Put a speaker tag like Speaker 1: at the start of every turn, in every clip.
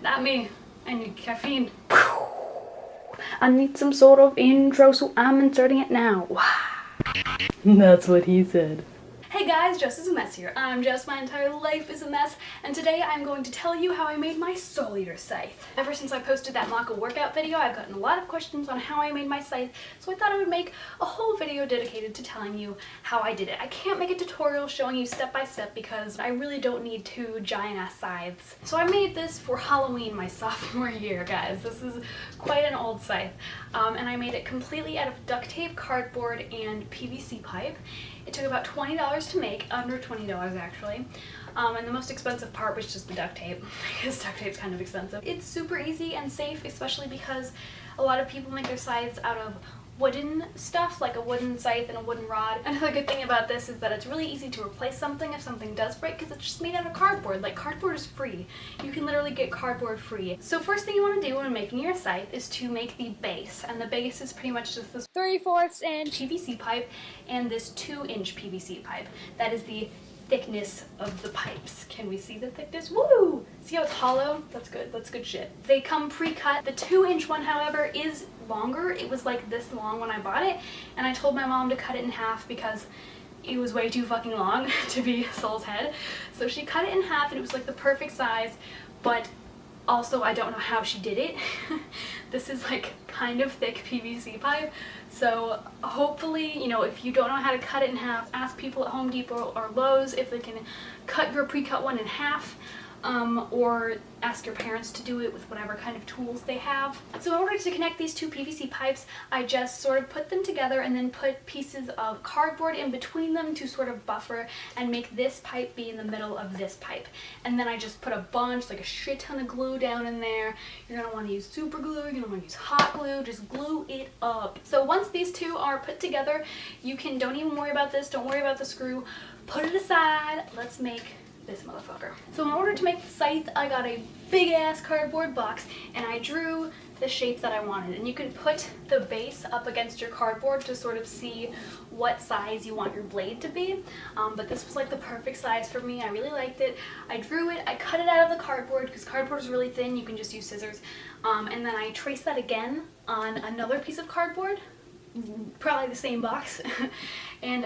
Speaker 1: Not me. I need caffeine.
Speaker 2: I need some sort of intro, so I'm inserting it now. That's what he said.
Speaker 1: Hey guys, Jess is a mess here. I'm Jess, my entire life is a mess, and today I'm going to tell you how I made my Soul Eater Scythe. Ever since I posted that Maka workout video, I've gotten a lot of questions on how I made my scythe, so I thought I would make a whole video dedicated to telling you how I did it. I can't make a tutorial showing you step by step because I really don't need two giant ass scythes. So I made this for Halloween my sophomore year, guys. This is quite an old scythe, and I made it completely out of duct tape, cardboard, and PVC pipe. It took about $20 to make, under $20 actually, and the most expensive part was just the duct tape, because duct tape's kind of expensive. It's super easy and safe, especially because a lot of people make their scythes out of wooden stuff, like a wooden scythe and a wooden rod. Another good thing about this is that it's really easy to replace something if something does break, because it's just made out of cardboard. Like, cardboard is free. You can literally get cardboard free. So first thing you want to do when making your scythe is to make the base, and the base is pretty much just this 3/4 inch PVC pipe and this 2-inch PVC pipe. That is the thickness of the pipes. Can we see the thickness? Woo! See how it's hollow? That's good. That's good shit. They come pre-cut. The 2-inch one, however, is longer. It was like this long when I bought it, and I told my mom to cut it in half because it was way too fucking long to be Soul's head. So she cut it in half, and it was like the perfect size, but also I don't know how she did it. This is like kind of thick PVC pipe, so hopefully, you know, if you don't know how to cut it in half, ask people at Home Depot or Lowe's if they can cut your pre-cut one in half, or ask your parents to do it with whatever kind of tools they have. So in order to connect these two PVC pipes, I just sort of put them together and then put pieces of cardboard in between them to sort of buffer and make this pipe be in the middle of this pipe. And then I just put a bunch, like a shit ton of glue down in there. You're gonna want to use super glue, you're gonna want to use hot glue, just glue it up. So once these two are put together, you can, don't even worry about this, don't worry about the screw, put it aside, let's make this motherfucker. So in order to make the scythe, I got a big ass cardboard box and I drew the shape that I wanted. And you can put the base up against your cardboard to sort of see what size you want your blade to be. But this was like the perfect size for me. I really liked it. I drew it, I cut it out of the cardboard because cardboard is really thin. You can just use scissors. And then I traced that again on another piece of cardboard, probably the same box, and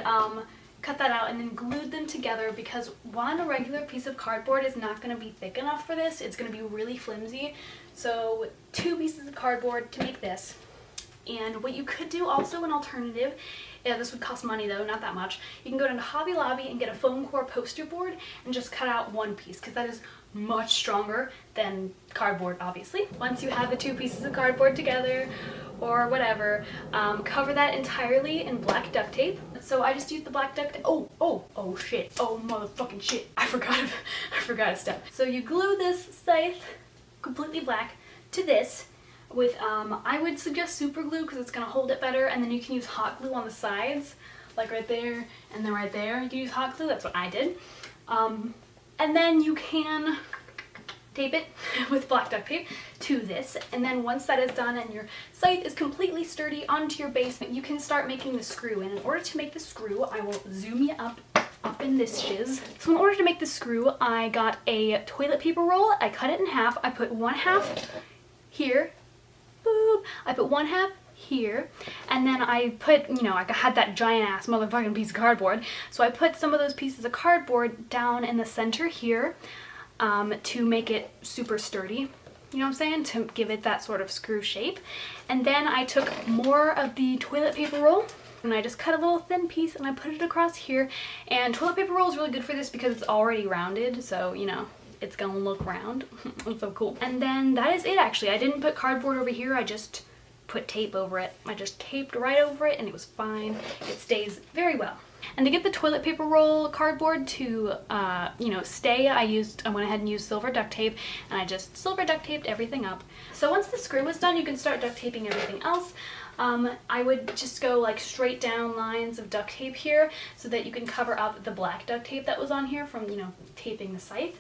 Speaker 1: cut that out and then glued them together because one, a regular piece of cardboard is not going to be thick enough for this. It's going to be really flimsy. So 2 pieces of cardboard to make this. And what you could do also, an alternative, this would cost money though, not that much. You can go down to Hobby Lobby and get a foam core poster board and just cut out 1 piece because that is much stronger than cardboard, obviously. Once you have the 2 pieces of cardboard together or whatever, cover that entirely in black duct tape. So I just used the black duct tape. Oh shit. Oh motherfucking shit. I forgot a step. So you glue this scythe completely black to this with, I would suggest super glue because it's going to hold it better, and then you can use hot glue on the sides, like right there and then right there. You can use hot glue, that's what I did. And then you can tape it with black duct tape to this, and then once that is done and your scythe is completely sturdy onto your base, you can start making the screw. And in order to make the screw, I will zoom you up in this shiz. So in order to make the screw, I got a toilet paper roll, I cut it in half, I put 1/2 here, boop, I put 1/2 here, and then I put, you know, I had that giant ass motherfucking piece of cardboard, so I put some of those pieces of cardboard down in the center here, to make it super sturdy, you know what I'm saying, to give it that sort of screw shape. And then I took more of the toilet paper roll and I just cut a little thin piece and I put it across here. And toilet paper roll is really good for this because it's already rounded, so you know, it's gonna look round. It's so cool. And then that is it actually. I didn't put cardboard over here, I just put tape over it. I just taped right over it and it was fine. It stays very well. And to get the toilet paper roll cardboard to, you know, stay, I went ahead and used silver duct tape, and I just silver duct taped everything up. So once the screw is done, you can start duct taping everything else. I would just go like straight down lines of duct tape here so that you can cover up the black duct tape that was on here from, you know, taping the scythe.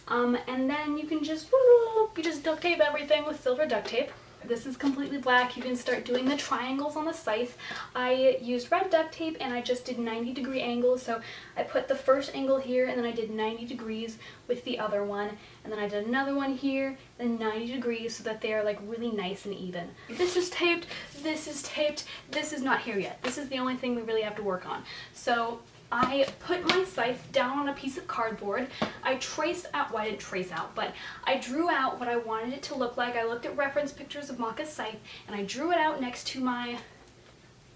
Speaker 1: And then you can just, you just duct tape everything with silver duct tape. This is completely black. You can start doing the triangles on the scythe. I used red duct tape and I just did 90-degree angles. So I put the first angle here and then I did 90 degrees with the other one. And then I did another one here, then 90 degrees so that they are like really nice and even. This is taped, this is taped, this is not here yet. This is the only thing we really have to work on. So I put my scythe down on a piece of cardboard. I traced out, well I didn't trace out, but I drew out what I wanted it to look like. I looked at reference pictures of Maka's scythe and I drew it out next to my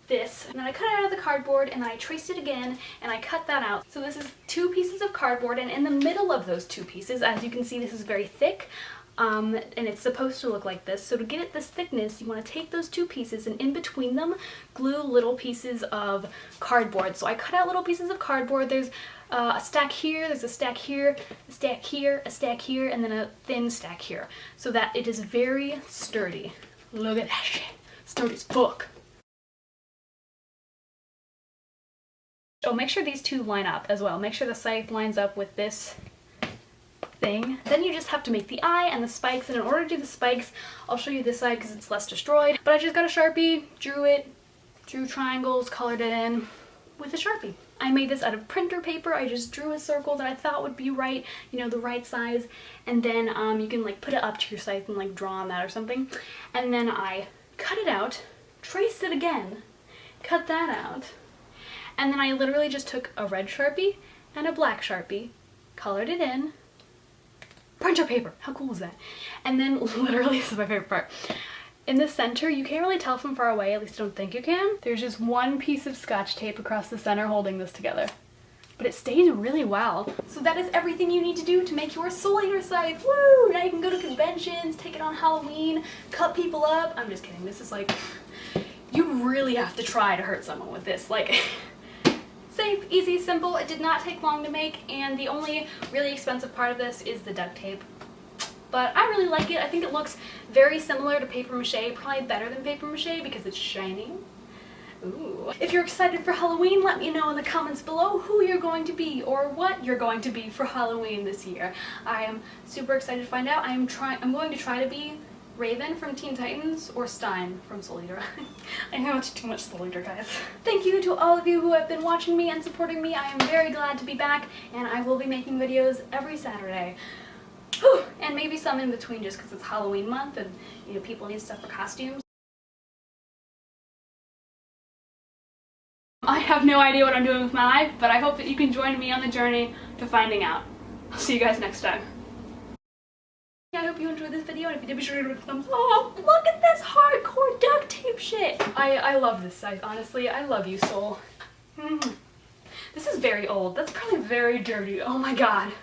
Speaker 1: this. And then I cut it out of the cardboard and then I traced it again and I cut that out. So this is 2 pieces of cardboard, and in the middle of those 2 pieces, as you can see, this is very thick. And it's supposed to look like this. So to get it this thickness, you want to take those 2 pieces and in between them glue little pieces of cardboard. So I cut out little pieces of cardboard. There's a stack here, there's a stack here, a stack here, a stack here, and then a thin stack here, so that it is very sturdy. Look at that shit. Sturdy as fuck. Oh, make sure these 2 line up as well. Make sure the scythe lines up with this thing. Then you just have to make the eye and the spikes, and in order to do the spikes, I'll show you this side because it's less destroyed, but I just got a Sharpie, drew triangles, colored it in with a Sharpie. I made this out of printer paper. I just drew a circle that I thought would be right, you know, the right size, and then you can like put it up to your scythe and like draw on that or something, and then I cut it out, traced it again, cut that out, and then I literally just took a red Sharpie and a black Sharpie, colored it in, printer paper, how cool is that? And then literally, this is my favorite part, in the center, you can't really tell from far away, at least I don't think you can, there's just 1 piece of scotch tape across the center holding this together. But it stays really well. So that is everything you need to do to make your Soul Eater Scythe. Woo! Now you can go to conventions, take it on Halloween, cut people up. I'm just kidding, this is like, you really have to try to hurt someone with this. Like, safe, easy, simple. It did not take long to make, and the only really expensive part of this is the duct tape. But I really like it. I think it looks very similar to paper mache, probably better than paper mache because it's shiny. Ooh. If you're excited for Halloween, let me know in the comments below who you're going to be or what you're going to be for Halloween this year. I am super excited to find out. I'm going to try to be Raven from Teen Titans or Stein from Soul Eater. I know it's too much Soul Eater, guys. Thank you to all of you who have been watching me and supporting me. I am very glad to be back, and I will be making videos every Saturday. Whew. And maybe some in between just because it's Halloween month and, you know, people need stuff for costumes. I have no idea what I'm doing with my life, but I hope that you can join me on the journey to finding out. I'll see you guys next time. I hope you enjoyed this video, and if you did, be sure to give it a thumbs up. Look at this hardcore duct tape shit! I love this scythe, honestly. I love you, Soul. This is very old. That's probably very dirty. Oh my god.